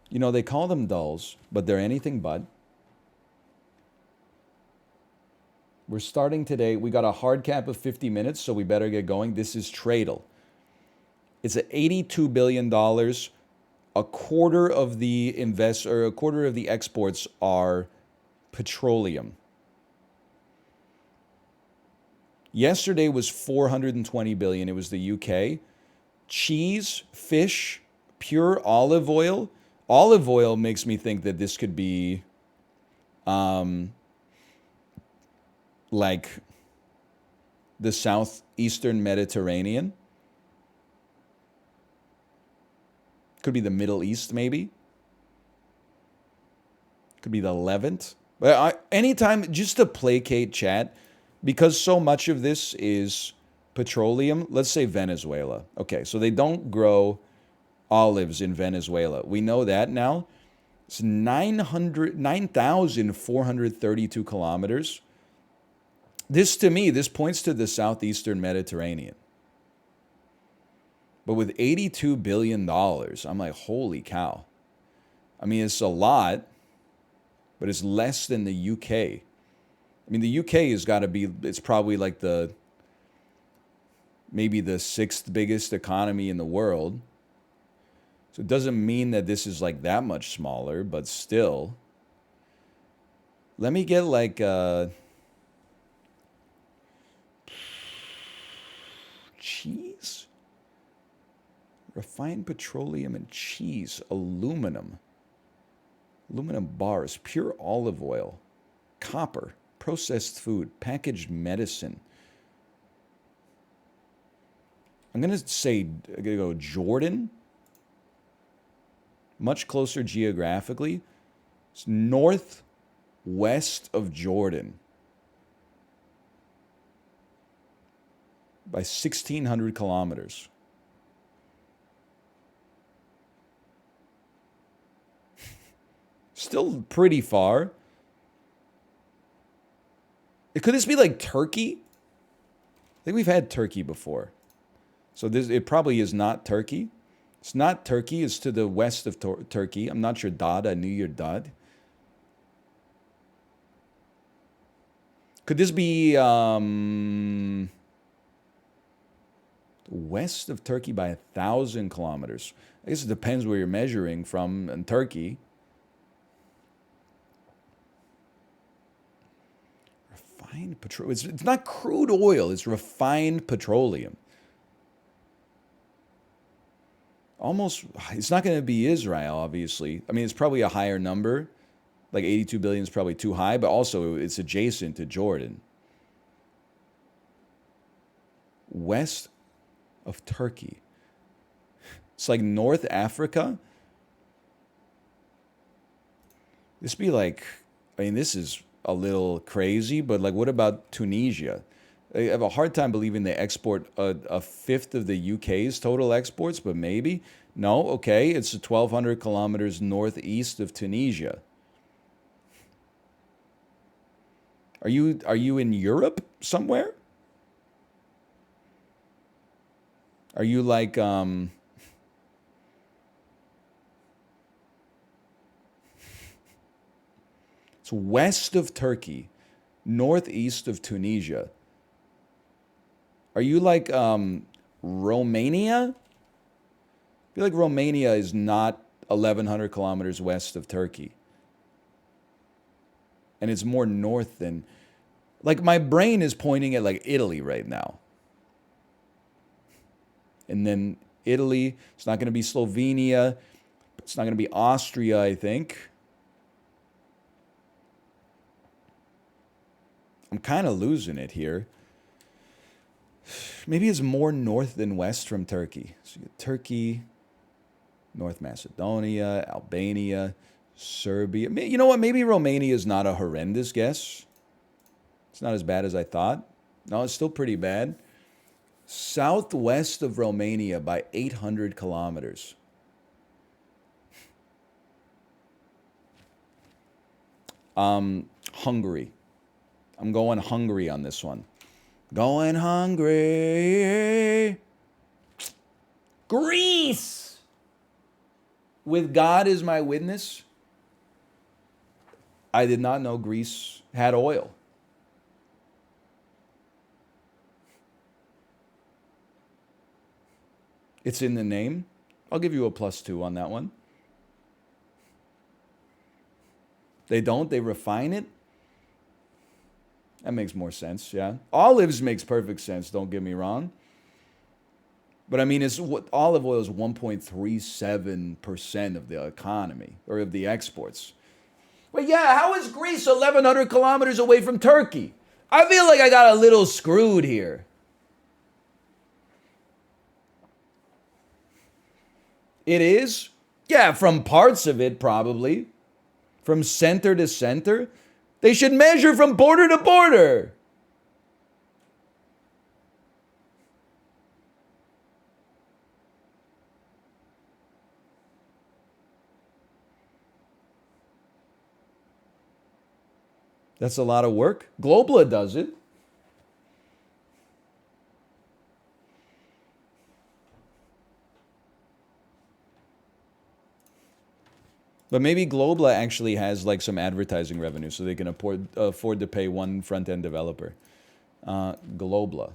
You know, they call them dulls, but they're anything but. We're starting today. We got a hard cap of 50 minutes, so we better get going. This is tradle. It's at $82 billion. A quarter of the a quarter of the exports are petroleum. Yesterday was 420 billion. It was the UK. Cheese, fish, pure olive oil. Olive oil makes me think that this could be like the southeastern Mediterranean. Could be the Middle East, maybe. Could be the Levant. But anytime, just to placate chat, because so much of this is petroleum, let's say Venezuela. Okay, so they don't grow olives in Venezuela. We know that now. It's 9,432 kilometers. This, to me, this points to the southeastern Mediterranean. But with $82 billion, I'm like, holy cow. I mean, it's a lot, but it's less than the UK. I mean, the UK has got to be, it's probably like maybe the sixth biggest economy in the world. So it doesn't mean that this is like that much smaller, but still. Let me get like cheese? Refined petroleum and cheese, aluminum. Aluminum bars, pure olive oil, copper, processed food, packaged medicine. I'm going to go Jordan. Much closer geographically. It's northwest of Jordan by 1,600 kilometers. Still pretty far. Could this be like Turkey? I think we've had Turkey before. So it probably is not Turkey. It's not Turkey. It's to the west of Turkey. I'm not your dad. I knew your dad. Could this be west of Turkey by 1,000 kilometers? I guess it depends where you're measuring from in Turkey. Refined petroleum. It's not crude oil. It's refined petroleum. Almost, it's not going to be Israel, obviously. I mean, it's probably a higher number. Like 82 billion is probably too high, but also it's adjacent to Jordan. West of Turkey. It's like North Africa. This be like, I mean, this is a little crazy, but like, what about Tunisia? I have a hard time believing they export a fifth of the UK's total exports, but maybe. No, okay, it's 1,200 kilometers northeast of Tunisia. Are you in Europe somewhere? Are you like it's west of Turkey, northeast of Tunisia. Are you like Romania? I feel like Romania is not 1,100 kilometers west of Turkey. And it's more north than, like, my brain is pointing at like Italy right now. And then Italy, it's not going to be Slovenia, it's not going to be Austria, I think. I'm kind of losing it here. Maybe it's more north than west from Turkey. So you get Turkey, North Macedonia, Albania, Serbia. You know what? Maybe Romania is not a horrendous guess. It's not as bad as I thought. No, it's still pretty bad. Southwest of Romania by 800 kilometers. Hungary. I'm going Hungary on this one. Going hungry. Greece. with God as my witness, I did not know Greece had oil. It's in the name. I'll give you a +2 on that one. They don't, they refine it. That makes more sense, yeah. Olives makes perfect sense, don't get me wrong. But I mean, olive oil is 1.37% of the economy, or of the exports. But yeah, how is Greece 1,100 kilometers away from Turkey? I feel like I got a little screwed here. It is? Yeah, from parts of it, probably. From center to center. They should measure from border to border. That's a lot of work. Globla does it. But maybe Globla actually has like some advertising revenue so they can afford to pay one front-end developer. Globla.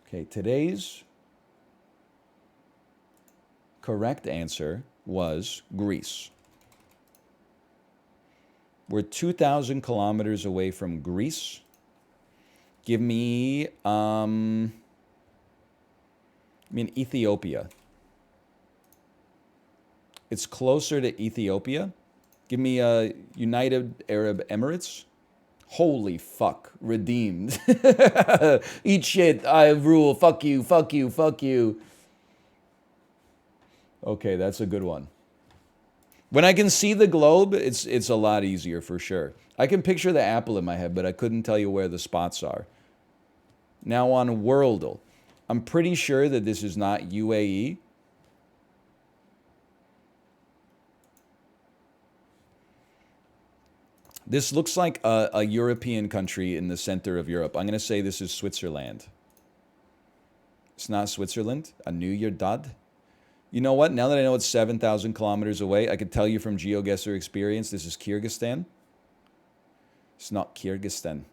Okay, today's correct answer was Greece. We're 2,000 kilometers away from Greece. Give me, Ethiopia. It's closer to Ethiopia. Give me United Arab Emirates. Holy fuck. Redeemed. Eat shit. I rule. Fuck you. Fuck you. Fuck you. Okay, that's a good one. When I can see the globe, it's a lot easier for sure. I can picture the apple in my head, but I couldn't tell you where the spots are. Now on worldle. I'm pretty sure that this is not UAE. This looks like a European country in the center of Europe. I'm going to say this is Switzerland. It's not Switzerland. I knew your dad. You know what? Now that I know it's 7,000 kilometers away, I could tell you from GeoGuessr experience, this is Kyrgyzstan. It's not Kyrgyzstan.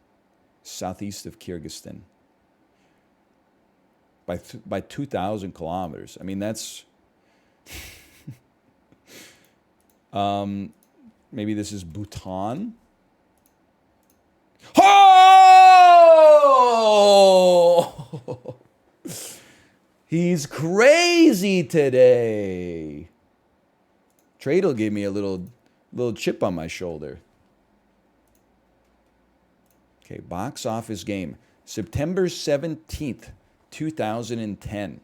Southeast of Kyrgyzstan. By 2,000 kilometers. I mean, that's... maybe this is Bhutan. Oh! He's crazy today. Tradle gave me a little chip on my shoulder. Okay, box office game. September 17th, 2010.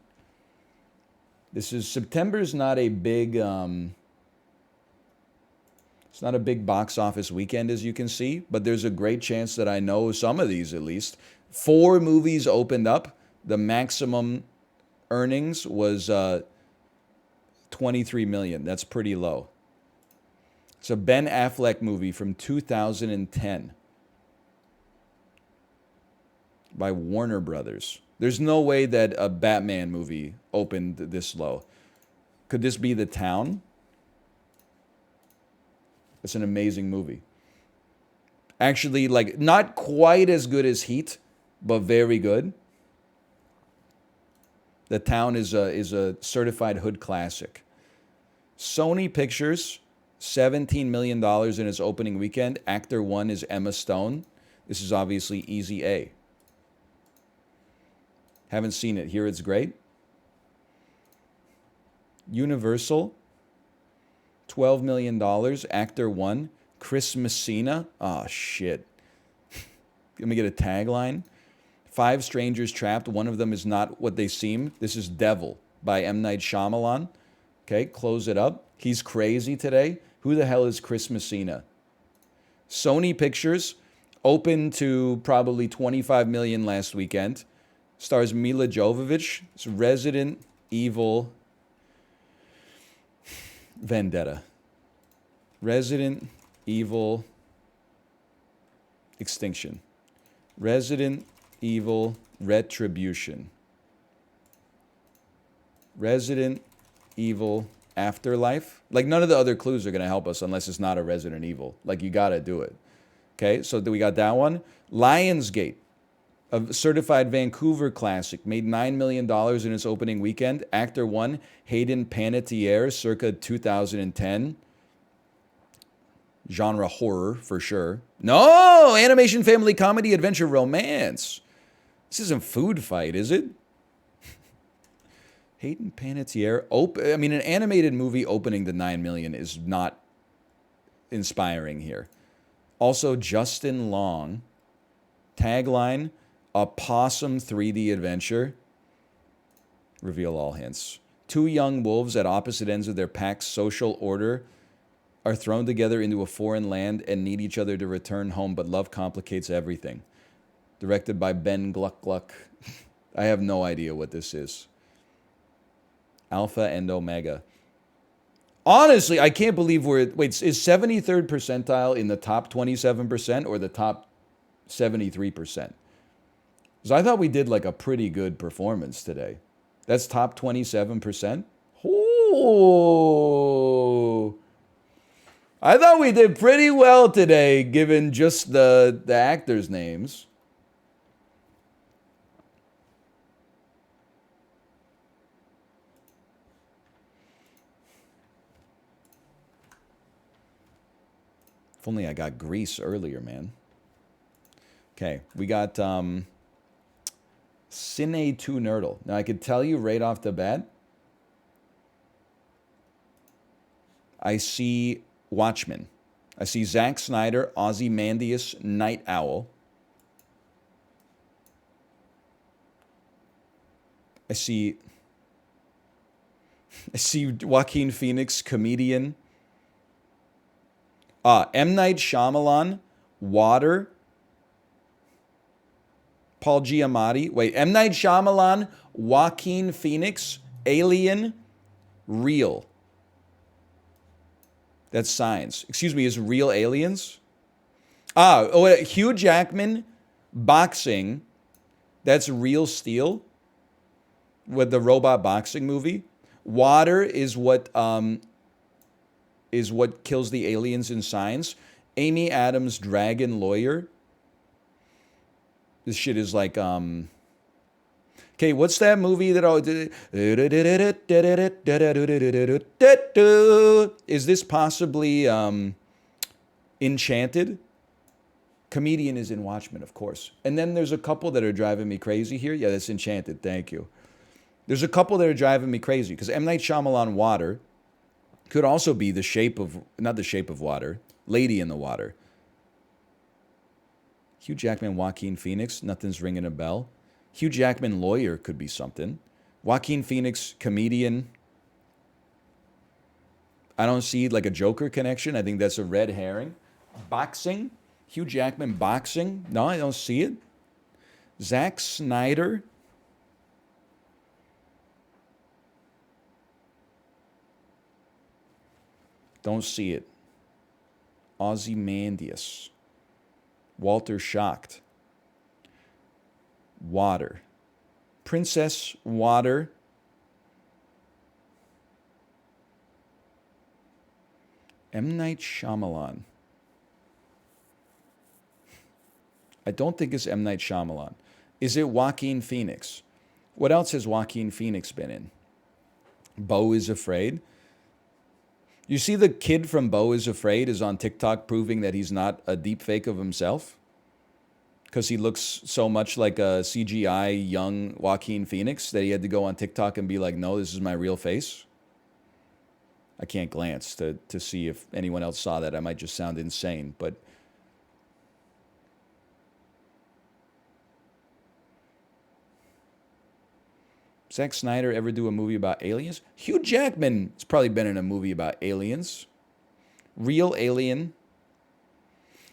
September's not a big it's not a big box office weekend, as you can see, but there's a great chance that I know some of these at least. 4 movies opened up. The maximum earnings was 23 million. That's pretty low. It's a Ben Affleck movie from 2010 by Warner Brothers. There's no way that a Batman movie opened this low. Could this be The Town? It's an amazing movie. Actually, like, not quite as good as Heat, but very good. The Town is a certified hood classic. Sony Pictures, $17 million in its opening weekend. Actor 1 is Emma Stone. This is obviously easy A. Haven't seen it. Hear it's great. Universal, $12 million. Actor 1, Chris Messina. Oh, shit. Let me get a tagline. 5 strangers trapped. One of them is not what they seem. This is Devil by M. Night Shyamalan. Okay, close it up. He's crazy today. Who the hell is Chris Messina? Sony Pictures opened to probably 25 million last weekend. Stars Mila Jovovich. It's Resident Evil Vendetta. Resident Evil Extinction. Resident Evil Retribution. Resident Evil Afterlife. Like, none of the other clues are going to help us unless it's not a Resident Evil. Like, you got to do it. Okay, so we got that one. Lionsgate, a certified Vancouver classic, made $9 million in its opening weekend. Actor 1, Hayden Panettiere, circa 2010. Genre horror, for sure. No! Animation, family, comedy, adventure, romance. This isn't Food Fight, is it? Hayden Panettiere. I mean, an animated movie opening to 9 million is not inspiring here. Also, Justin Long. Tagline, a possum 3D adventure. Reveal all hints. Two young wolves at opposite ends of their pack's social order are thrown together into a foreign land and need each other to return home, but love complicates everything. Directed by Ben Gluck Gluck. I have no idea what this is. Alpha and Omega. Honestly, I can't believe wait, is 73rd percentile in the top 27% or the top 73%? Because I thought we did like a pretty good performance today. That's top 27%? Oh, I thought we did pretty well today, given just the actors' names. If only I got Grease earlier, man. Okay, we got Cine 2 Nerdle. Now, I could tell you right off the bat, I see Watchmen. I see Zack Snyder, Ozymandias, Night Owl. I see Joaquin Phoenix, comedian. M. Night Shyamalan, Water. Paul Giamatti. Wait, M. Night Shyamalan, Joaquin Phoenix, Alien, Real. That's Signs. Excuse me, is Real Aliens? Hugh Jackman, Boxing. That's Real Steel. With the robot boxing movie. Water is what kills the aliens in Signs. Amy Adams, Dragon Lawyer. This shit is like okay, what's that movie that is this possibly Enchanted? Comedian is in Watchmen, of course. And then there's a couple that are driving me crazy here. Yeah, that's Enchanted. Thank you. There's a couple that are driving me crazy because M. Night Shyamalan, Water could also be not the shape of water, Lady in the Water. Hugh Jackman, Joaquin Phoenix, nothing's ringing a bell. Hugh Jackman, Lawyer could be something. Joaquin Phoenix, comedian. I don't see like a Joker connection. I think that's a red herring. Boxing. Hugh Jackman, Boxing. No, I don't see it. Zack Snyder. Don't see it. Ozymandias. Walter Schacht. Water. Princess Water. M. Night Shyamalan. I don't think it's M. Night Shyamalan. Is it Joaquin Phoenix? What else has Joaquin Phoenix been in? Beau is Afraid. You see the kid from Beau is Afraid is on TikTok proving that he's not a deep fake of himself? Because he looks so much like a CGI young Joaquin Phoenix that he had to go on TikTok and be like, no, this is my real face. I can't glance to see if anyone else saw that. I might just sound insane, but Zack Snyder ever do a movie about aliens? Hugh Jackman has probably been in a movie about aliens. Real Alien.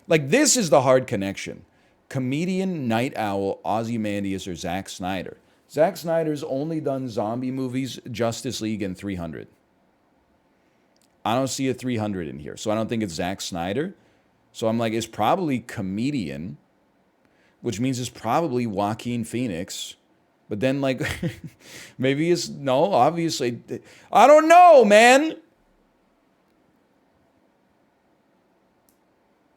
Like, this is the hard connection. Comedian, Night Owl, Ozymandias, or Zack Snyder. Zack Snyder's only done zombie movies, Justice League, and 300. I don't see a 300 in here, so I don't think it's Zack Snyder. So I'm like, it's probably comedian. which means it's probably Joaquin Phoenix. But then, like, maybe it's no, obviously. I don't know, man.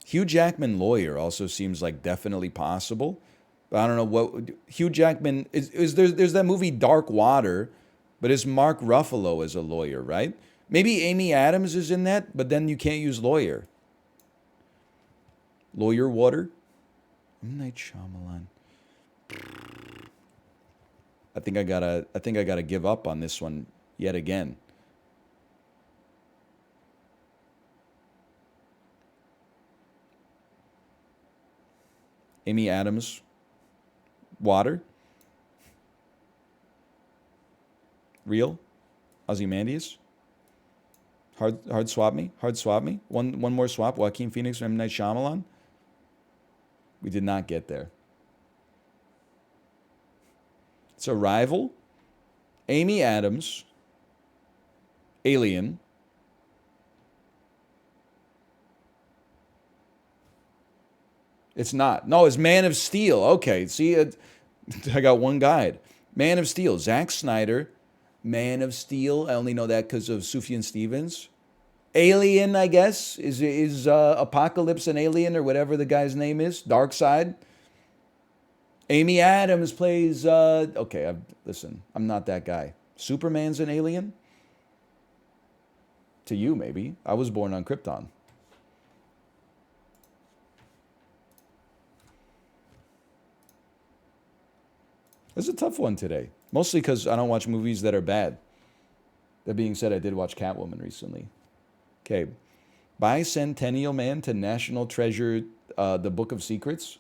Hugh Jackman lawyer also seems like definitely possible. But I don't know what Hugh Jackman is there's that movie Dark Water, but it's Mark Ruffalo as a lawyer, right? Maybe Amy Adams is in that, but then you can't use lawyer. Lawyer Water? M. Night Shyamalan. I think I gotta give up on this one yet again. Amy Adams, Water, Real, Ozymandias. Hard swap me. Hard swap me. One more swap. Joaquin Phoenix, M. Night Shyamalan. We did not get there. It's Arrival, Amy Adams, Alien. It's not. No, it's Man of Steel. Okay, see, I got one guide. Man of Steel, Zack Snyder. Man of Steel. I only know that because of Sufjan Stevens. Alien, I guess, is Apocalypse an alien or whatever the guy's name is. Dark Side. Amy Adams plays. Okay, listen, I'm not that guy. Superman's an alien. To you, maybe. I was born on Krypton. It's a tough one today. Mostly because I don't watch movies that are bad. That being said, I did watch Catwoman recently. Okay. Bicentennial Man to National Treasure, The Book of Secrets.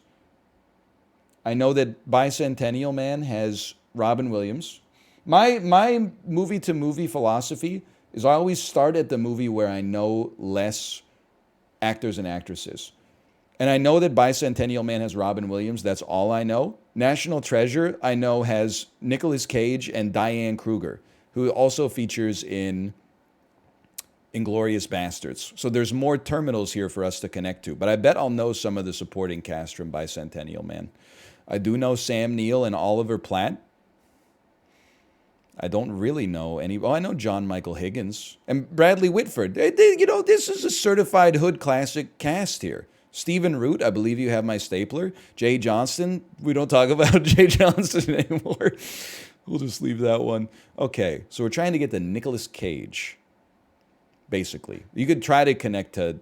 I know that Bicentennial Man has Robin Williams. My movie to movie philosophy is I always start at the movie where I know less actors and actresses. And I know that Bicentennial Man has Robin Williams. That's all I know. National Treasure, I know, has Nicolas Cage and Diane Kruger, who also features in Inglourious Bastards. So there's more terminals here for us to connect to. But I bet I'll know some of the supporting cast from Bicentennial Man. I do know Sam Neill and Oliver Platt. I don't really know any. Oh, I know John Michael Higgins and Bradley Whitford. This is a certified hood classic cast here. Stephen Root, I believe you have my stapler. Jay Johnston, we don't talk about Jay Johnston anymore. We'll just leave that one. Okay, so we're trying to get to Nicolas Cage, basically. You could try to connect to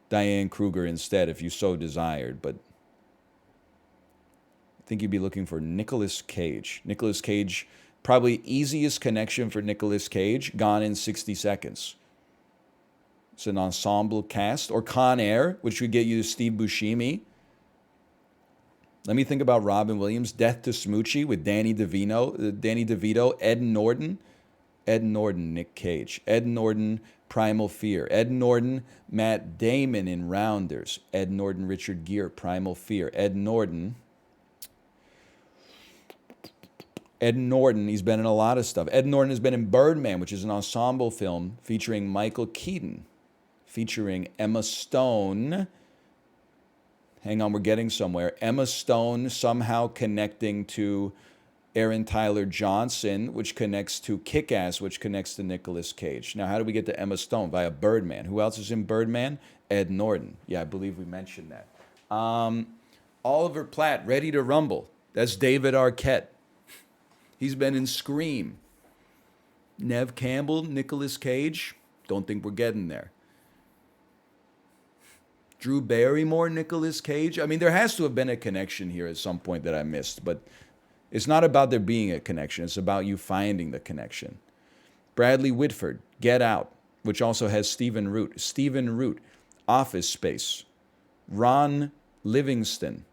Diane Kruger instead if you so desired, but I think you'd be looking for Nicolas Cage. Nicolas Cage, probably easiest connection for Nicolas Cage, Gone in 60 Seconds. It's an ensemble cast. Or Con Air, which would get you Steve Buscemi. Let me think about Robin Williams. Death to Smoochie with Danny DeVito, Ed Norton. Ed Norton, Nick Cage. Ed Norton, Primal Fear. Ed Norton, Matt Damon in Rounders. Ed Norton, Richard Gere, Primal Fear. Ed Norton, he's been in a lot of stuff. Ed Norton has been in Birdman, which is an ensemble film featuring Michael Keaton, featuring Emma Stone. Hang on, we're getting somewhere. Emma Stone somehow connecting to Aaron Tyler Johnson, which connects to Kick-Ass, which connects to Nicolas Cage. Now, how do we get to Emma Stone? Via Birdman. Who else is in Birdman? Ed Norton. Yeah, I believe we mentioned that. Oliver Platt, Ready to Rumble. That's David Arquette. He's been in Scream. Nev Campbell, Nicolas Cage. Don't think we're getting there. Drew Barrymore, Nicolas Cage. I mean, there has to have been a connection here at some point that I missed, but it's not about there being a connection. It's about you finding the connection. Bradley Whitford, Get Out, which also has Stephen Root. Stephen Root, Office Space. Ron Livingston.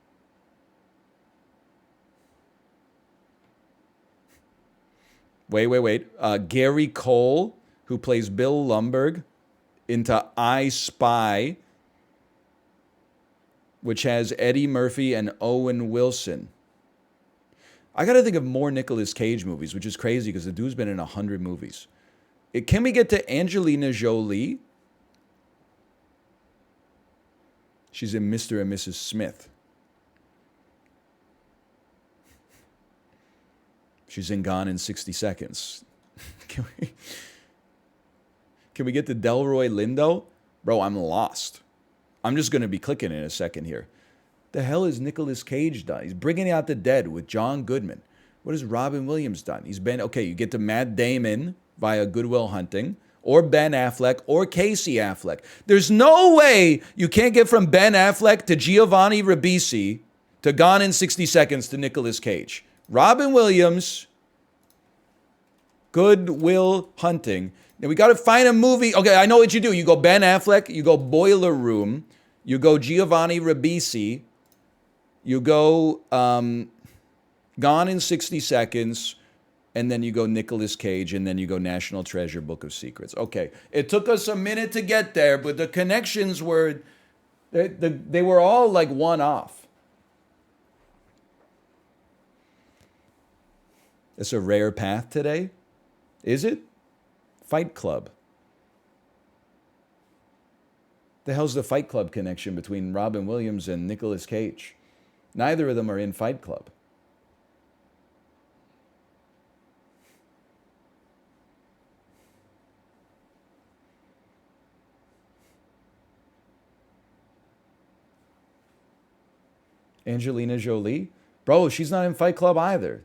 Wait. Gary Cole, who plays Bill Lumbergh, into I Spy, which has Eddie Murphy and Owen Wilson. I got to think of more Nicolas Cage movies, which is crazy because the dude's been in 100 movies. Can we get to Angelina Jolie? She's in Mr. and Mrs. Smith. She's in Gone in 60 Seconds. Can we, can we get to Delroy Lindo? Bro, I'm lost. I'm just going to be clicking in a second here. The hell is Nicolas Cage done? He's Bringing Out the Dead with John Goodman. What has Robin Williams done? He's been, okay, you get to Matt Damon via Good Will Hunting, or Ben Affleck, or Casey Affleck. There's no way you can't get from Ben Affleck to Giovanni Ribisi to Gone in 60 Seconds to Nicolas Cage. Robin Williams, Good Will Hunting. Now we got to find a movie. Okay, I know what you do. You go Ben Affleck, you go Boiler Room, you go Giovanni Ribisi, you go Gone in 60 Seconds, and then you go Nicolas Cage, and then you go National Treasure, Book of Secrets. Okay, it took us a minute to get there, but the connections were, they were all like one off. It's a rare path today. Is it? Fight Club. The hell's the Fight Club connection between Robin Williams and Nicolas Cage? Neither of them are in Fight Club. Angelina Jolie? Bro, she's not in Fight Club either.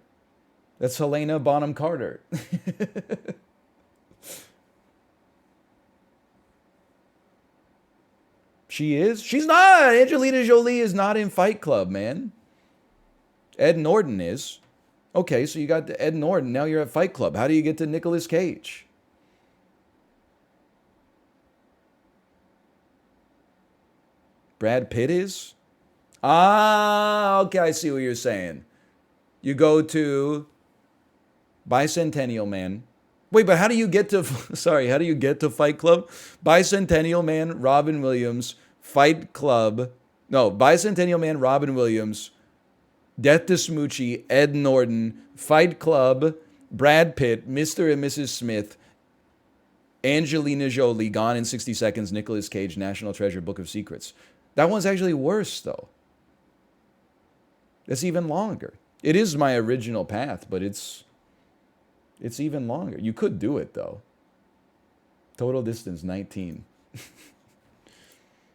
That's Helena Bonham Carter. She is? She's not! Angelina Jolie is not in Fight Club, man. Ed Norton is. Okay, so you got Ed Norton, now you're at Fight Club. How do you get to Nicolas Cage? Brad Pitt is? Ah, okay, I see what you're saying. You go to Bicentennial Man. Wait, but how do you get to, sorry, how do you get to Fight Club? Bicentennial Man, Robin Williams, Fight Club. No, Bicentennial Man, Robin Williams, Death to Smoochie, Ed Norton, Fight Club, Brad Pitt, Mr. and Mrs. Smith, Angelina Jolie, Gone in 60 Seconds, Nicolas Cage, National Treasure, Book of Secrets. That one's actually worse, though. It's even longer. It is my original path, but it's even longer. You could do it, though. Total distance, 19.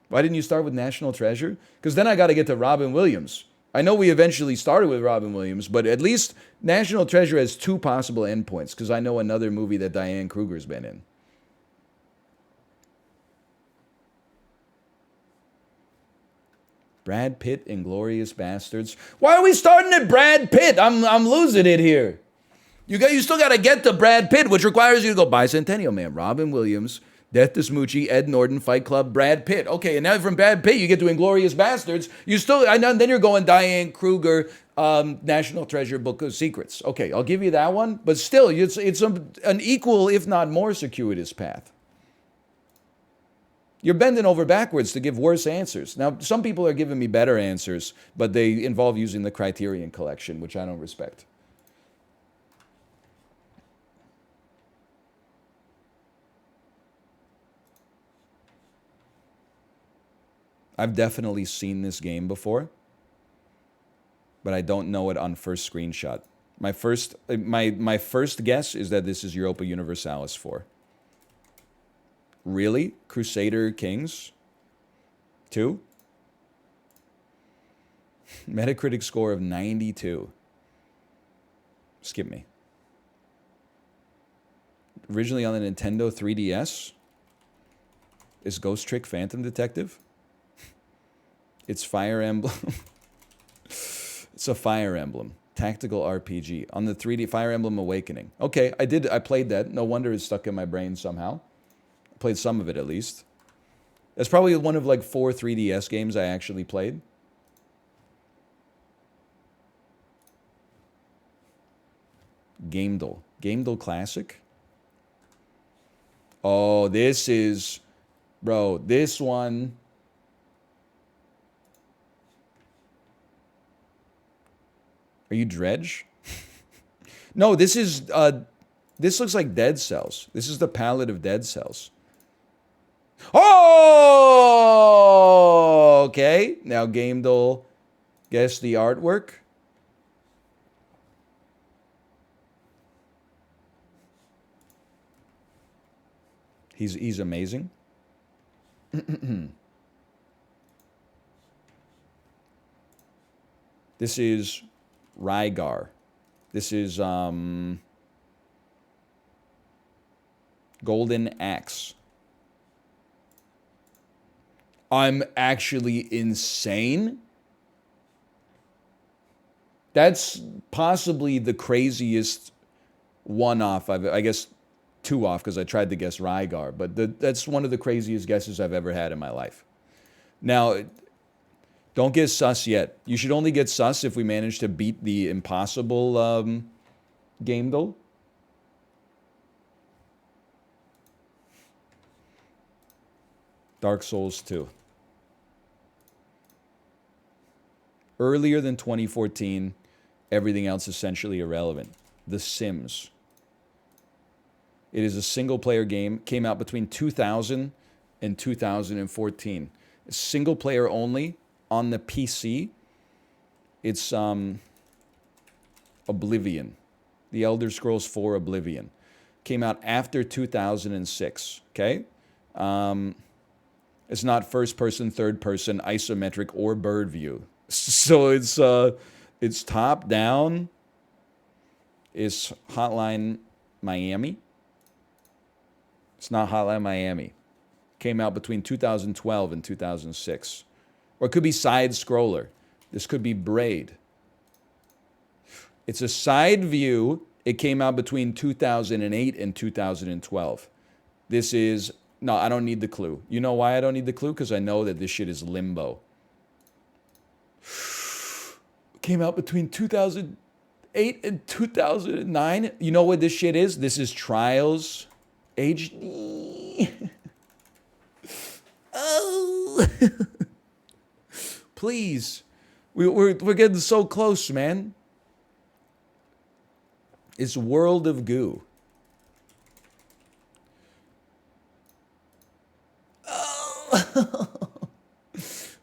Why didn't you start with National Treasure? Because then I got to get to Robin Williams. I know we eventually started with Robin Williams, but at least National Treasure has 2 possible endpoints, because I know another movie that Diane Kruger's been in. Brad Pitt, Inglourious Bastards. Why are we starting at Brad Pitt? I'm losing it here. You still got to get to Brad Pitt, which requires you to go Bicentennial Man, Robin Williams, Death to Smoochie, Ed Norton, Fight Club, Brad Pitt. Okay, and now from Brad Pitt, you get to Inglourious Bastards. Then you're going Diane Kruger, National Treasure, Book of Secrets. Okay, I'll give you that one, but still, it's an equal, if not more, circuitous path. You're bending over backwards to give worse answers. Now, some people are giving me better answers, but they involve using the Criterion Collection, which I don't respect. I've definitely seen this game before, but I don't know it on first screenshot. My first guess is that this is Europa Universalis 4. Really? Crusader Kings 2? Metacritic score of 92. Skip me. Originally on the Nintendo 3DS? Is Ghost Trick Phantom Detective? It's Fire Emblem. It's a Fire Emblem. Tactical RPG. On the 3D, Fire Emblem Awakening. Okay, I played that. No wonder it's stuck in my brain somehow. Played some of it at least. That's probably one of like 4 3DS games I actually played. Gamedle. Gamedle Classic. Oh, this is... Bro, this one... Are you Dredge? No, this is... this looks like Dead Cells. This is the palette of Dead Cells. Oh, okay. Now Gamedle, guess the artwork. He's amazing. This is Rygar. This is Golden Axe. I'm actually insane. That's possibly the craziest one off. I guess two off because I tried to guess Rygar, but that's one of the craziest guesses I've ever had in my life. Now, don't get sus yet. You should only get sus if we manage to beat the impossible gamedle. Dark Souls 2. Earlier than 2014, everything else essentially irrelevant. The Sims. It is a single-player game. Came out between 2000 and 2014. Single player only on the PC. It's Oblivion. The Elder Scrolls 4 Oblivion. Came out after 2006, okay? It's not first person, third person, isometric, or bird view. So it's top down. It's Hotline Miami. It's not Hotline Miami. Came out between 2012 and 2006. Or it could be side scroller. This could be Braid. It's a side view. It came out between 2008 and 2012. This is, no, I don't need the clue. You know why I don't need the clue? Because I know that this shit is limbo. Came out between 2008 and 2009. You know what this shit is? This is Trials HD. Oh. Please. We're getting so close, man. It's World of Goo. Oh.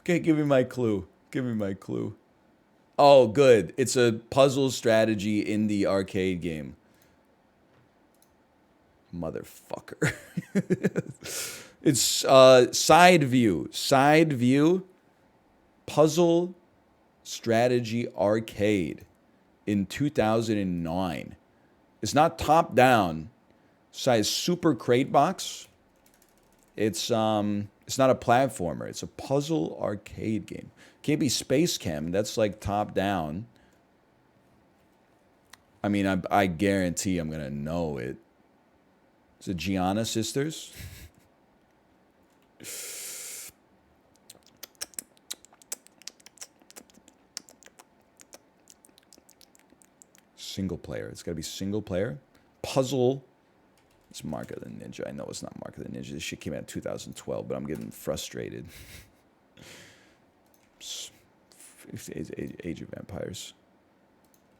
Okay, give me my clue. Give me my clue. Oh, good. It's a puzzle strategy indie arcade game. Motherfucker. It's side view. Side view puzzle strategy arcade in 2009. It's not top down. Size super crate box. It's not a platformer. It's a puzzle arcade game. Can't be Space Chem. That's like top down. I mean, I guarantee I'm gonna know it. Is it Gianna Sisters? Single player. It's gotta be single player. Puzzle. It's Mark of the Ninja. I know it's not Mark of the Ninja. This shit came out in 2012, but I'm getting frustrated. Age of Empires.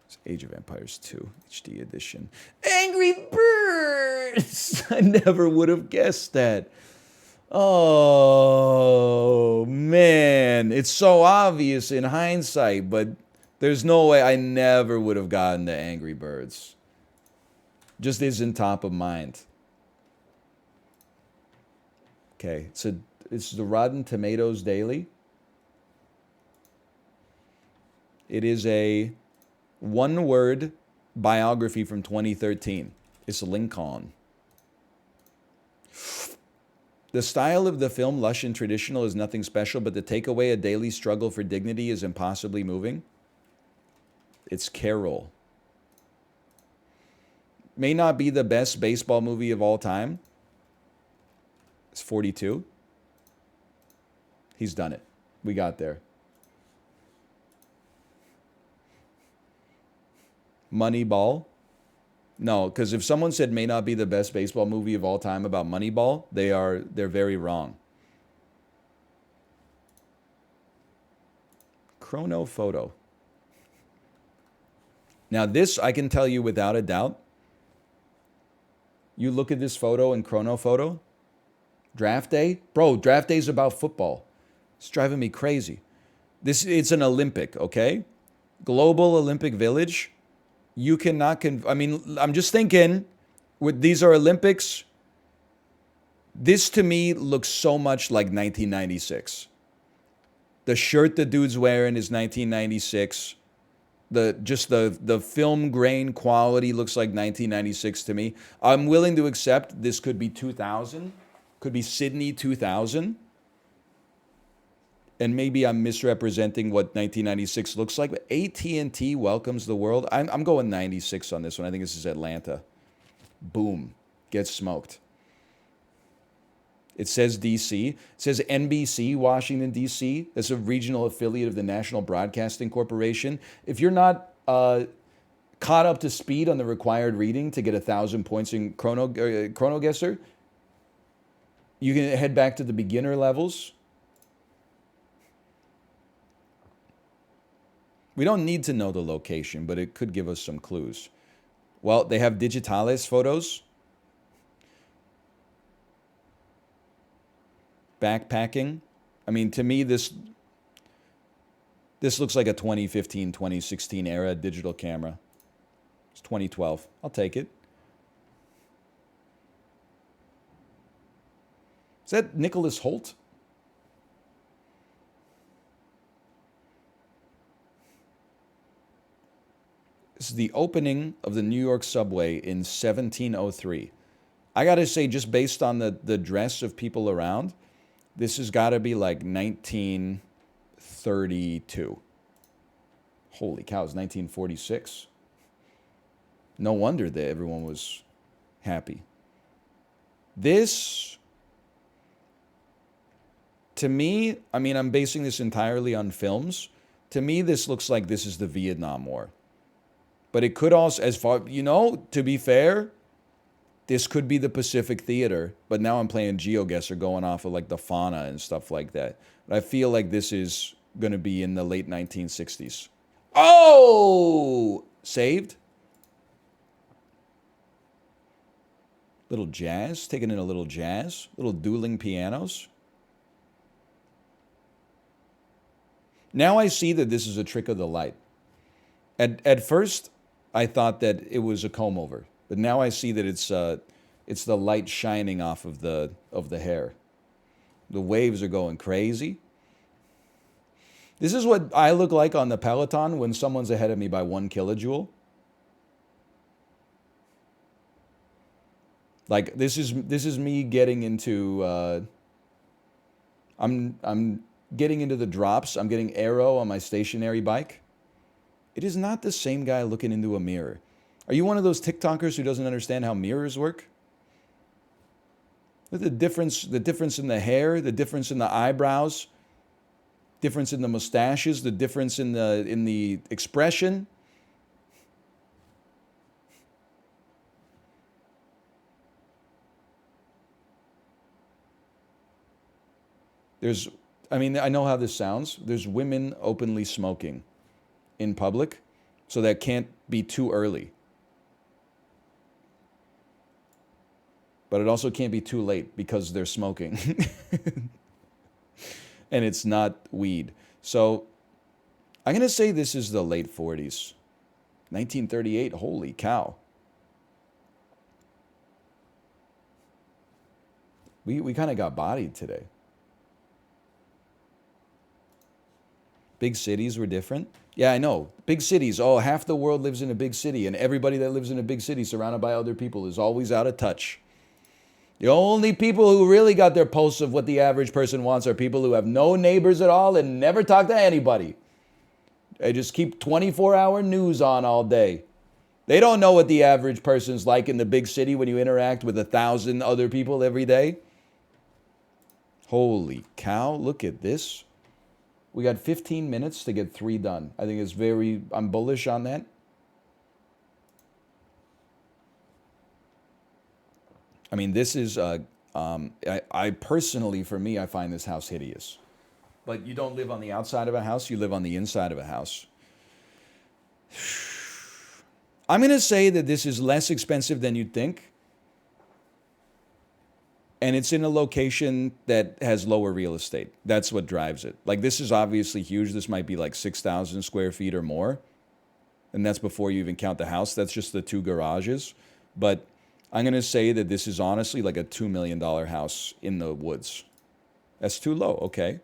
It's Age of Empires 2 HD edition. Angry Birds! I never would have guessed that. Oh, man. It's so obvious in hindsight, but there's no way I never would have gotten the Angry Birds. Just isn't top of mind. Okay, it's the Rotten Tomatoes Daily. It is a one-word biography from 2013. It's Lincoln. The style of the film, lush and traditional, is nothing special, but the takeaway, a daily struggle for dignity, is impossibly moving. It's Carol. May not be the best baseball movie of all time. It's 42. He's done it. We got there. Moneyball. No, because if someone said may not be the best baseball movie of all time about Moneyball, they're very wrong. Chronophoto. Now this I can tell you without a doubt. You look at this photo in Chronophoto. Draft day? Bro, draft day is about football. It's driving me crazy. It's an Olympic, okay? Global Olympic Village. You cannot I mean, I'm just thinking, these are Olympics. This to me looks so much like 1996. The shirt the dude's wearing is 1996. The film grain quality looks like 1996 to me. I'm willing to accept this could be 2000, could be Sydney 2000, and maybe I'm misrepresenting what 1996 looks like. But AT&T welcomes the world. I'm going 96 on this one. I think this is Atlanta. Boom, gets smoked. It says DC. It says NBC, Washington, D.C. That's a regional affiliate of the National Broadcasting Corporation. If you're not caught up to speed on the required reading to get 1,000 points in Chrono Guesser, you can head back to the beginner levels. We don't need to know the location, but it could give us some clues. Well, they have digitales photos. Backpacking. I mean, to me, this looks like a 2015, 2016 era digital camera. It's 2012. I'll take it. Is that Nicholas Holt? This is the opening of the New York subway in 1703. I got to say, just based on the dress of people around, this has got to be like 1932. Holy cow, it's 1946. No wonder that everyone was happy. This, to me, I mean, I'm basing this entirely on films. To me, this looks like this is the Vietnam War. But it could also, as far, to be fair, this could be the Pacific Theater, but now I'm playing GeoGuessr going off of like the fauna and stuff like that. But I feel like this is going to be in the late 1960s. Oh! Saved. Little jazz, taking in a little jazz, little dueling pianos. Now I see that this is a trick of the light. At first, I thought that it was a comb over. But now I see that it's the light shining off of the hair. The waves are going crazy. This is what I look like on the Peloton when someone's ahead of me by 1 kilojoule. Like this is me getting into. I'm getting into the drops. I'm getting aero on my stationary bike. It is not the same guy looking into a mirror. Are you one of those TikTokers who doesn't understand how mirrors work? The difference in the hair, the difference in the eyebrows, difference in the mustaches, the difference in the expression. I know how this sounds. There's women openly smoking in public, so that can't be too early. But it also can't be too late because they're smoking. And it's not weed. So I'm going to say this is the late 40s. 1938, holy cow. We kind of got bodied today. Big cities were different. Yeah, I know. Big cities. Oh, half the world lives in a big city, and everybody that lives in a big city surrounded by other people is always out of touch. The only people who really got their pulse of what the average person wants are people who have no neighbors at all and never talk to anybody. They just keep 24-hour news on all day. They don't know what the average person's like in the big city when you interact with 1,000 other people every day. Holy cow, look at this. We got 15 minutes to get 3 done. I think I'm bullish on that. I mean, this is, I personally, for me, I find this house hideous. But you don't live on the outside of a house, you live on the inside of a house. I'm going to say that this is less expensive than you'd think. And it's in a location that has lower real estate. That's what drives it. Like, this is obviously huge. This might be like 6,000 square feet or more. And that's before you even count the house. That's just the 2 garages. But I'm going to say that this is honestly like a $2 million house in the woods. That's too low. Okay.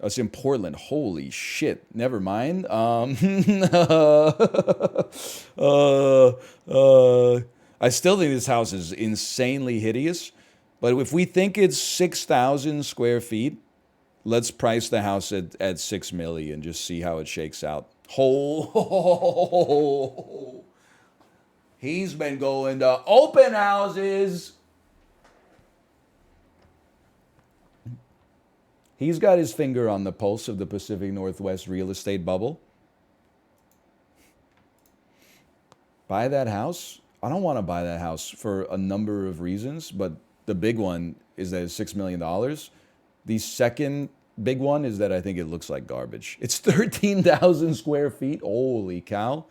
It's in Portland. Holy shit. Never mind. I still think this house is insanely hideous. But if we think it's 6,000 square feet, let's price the house at 6 million and just see how it shakes out. He's been going to open houses. He's got his finger on the pulse of the Pacific Northwest real estate bubble. Buy that house? I don't want to buy that house for a number of reasons, but the big one is that it's $6 million. The second big one is that I think it looks like garbage. It's 13,000 square feet. Holy cow.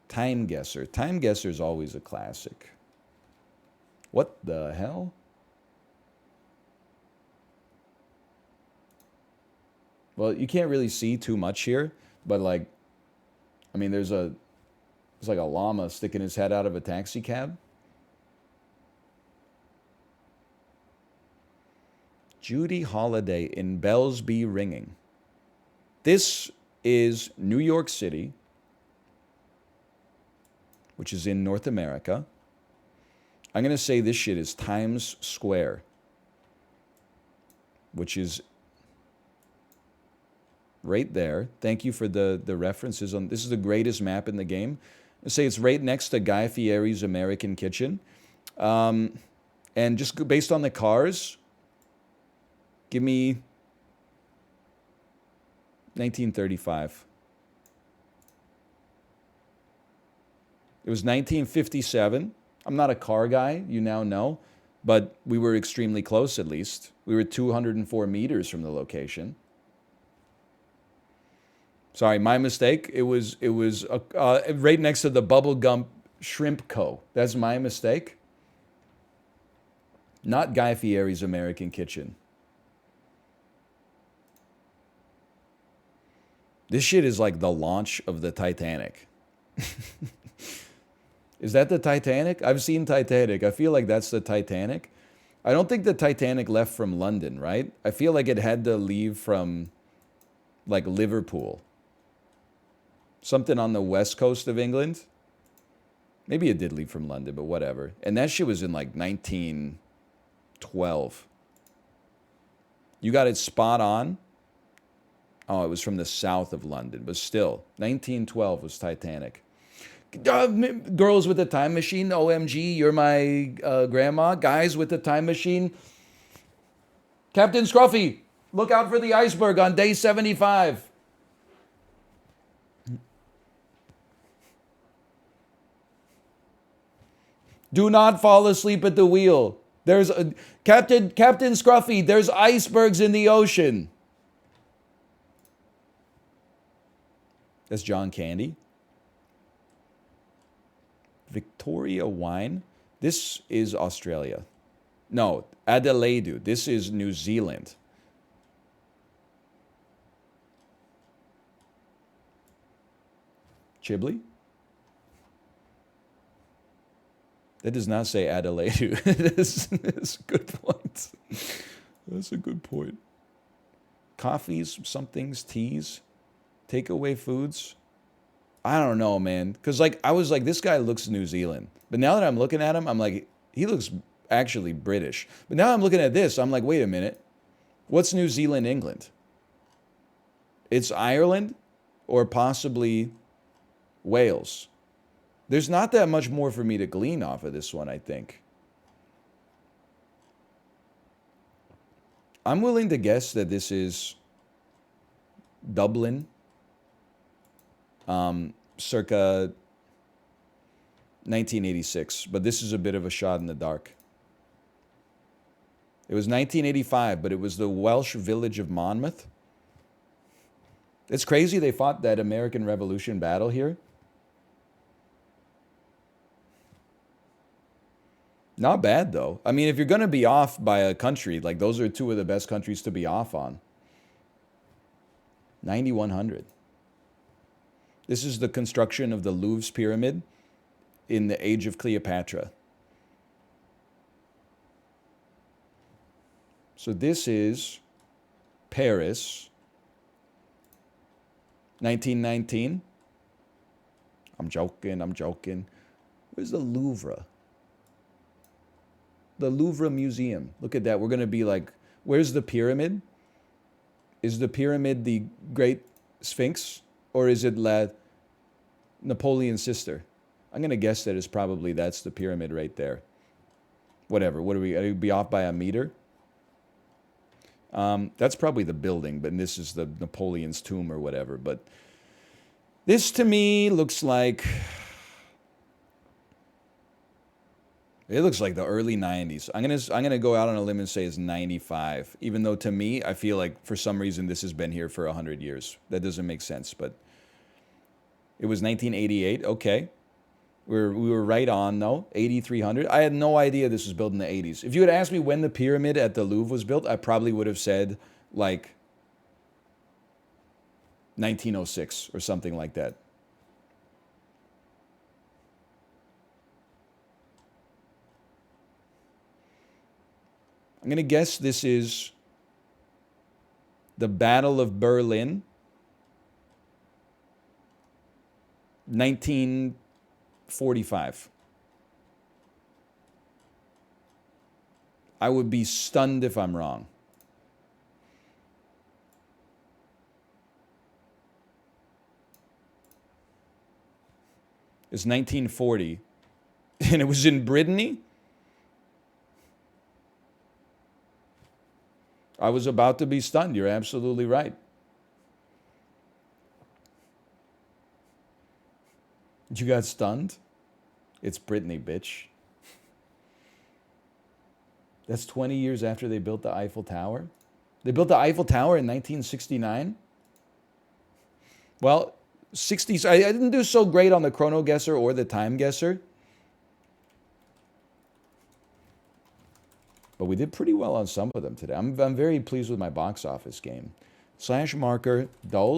Time Guesser. Time Guesser is always a classic. What the hell? Well, you can't really see too much here, but like, I mean, there's like a llama sticking his head out of a taxi cab. Judy Holiday in Bells Be Ringing. This is New York City, which is in North America. I'm going to say this shit is Times Square, which is right there. Thank you for the references on this is the greatest map in the game. Let's say it's right next to Guy Fieri's American Kitchen. And just based on the cars, give me 1935. It was 1957. I'm not a car guy, you now know, but we were extremely close at least. We were 204 meters from the location. Sorry, my mistake. It was right next to the Bubblegum Shrimp Co. That's my mistake. Not Guy Fieri's American Kitchen. This shit is like the launch of the Titanic. Is that the Titanic? I've seen Titanic. I feel like that's the Titanic. I don't think the Titanic left from London, right? I feel like it had to leave from like Liverpool. Something on the west coast of England. Maybe it did leave from London, but whatever. And that shit was in like 1912. You got it spot on. Oh, it was from the south of London, but still, 1912 was Titanic. Girls with the time machine, OMG, you're my grandma. Guys with the time machine. Captain Scruffy, look out for the iceberg on day 75. Do not fall asleep at the wheel. There's Captain Scruffy, there's icebergs in the ocean. That's John Candy. Victoria Wine. This is Australia. No, Adelaide. This is New Zealand. Chiblee? That does not say Adelaide. That's a good point. That's a good point. Coffees, somethings, teas, takeaway foods. I don't know, man. Because like I was like, this guy looks New Zealand. But now that I'm looking at him, I'm like, he looks actually British. But now I'm looking at this, I'm like, wait a minute. What's New Zealand, England? It's Ireland or possibly Wales. There's not that much more for me to glean off of this one, I think. I'm willing to guess that this is Dublin, circa 1986, but this is a bit of a shot in the dark. It was 1985, but it was the Welsh village of Monmouth. It's crazy they fought that American Revolution battle here. Not bad, though. I mean, if you're going to be off by a country, like those are two of the best countries to be off on. 9,100. This is the construction of the Louvre's pyramid in the age of Cleopatra. So this is Paris, 1919. I'm joking. Where's the Louvre? The Louvre Museum. Look at that. We're going to be like, where's the pyramid? Is the pyramid the Great Sphinx? Or is it Napoleon's sister? I'm going to guess that it's probably that's the pyramid right there. Whatever. What are we? Are we be off by a meter? That's probably the building, but this is the Napoleon's tomb or whatever. But this to me looks like... It looks like the early 90s. I'm gonna go out on a limb and say it's 95. Even though to me, I feel like for some reason this has been here for 100 years. That doesn't make sense, but it was 1988. Okay, we were right on though. 8300. I had no idea this was built in the 80s. If you had asked me when the pyramid at the Louvre was built, I probably would have said like 1906 or something like that. I'm going to guess this is the Battle of Berlin, 1945. I would be stunned if I'm wrong. It's 1940, and it was in Brittany? I was about to be stunned. You're absolutely right. You got stunned? It's Brittany, bitch. That's 20 years after they built the Eiffel Tower? They built the Eiffel Tower in 1969? Well, 60s. I didn't do so great on the chrono guesser or the time guesser. But we did pretty well on some of them today. I'm very pleased with my box office game. /marker, dull.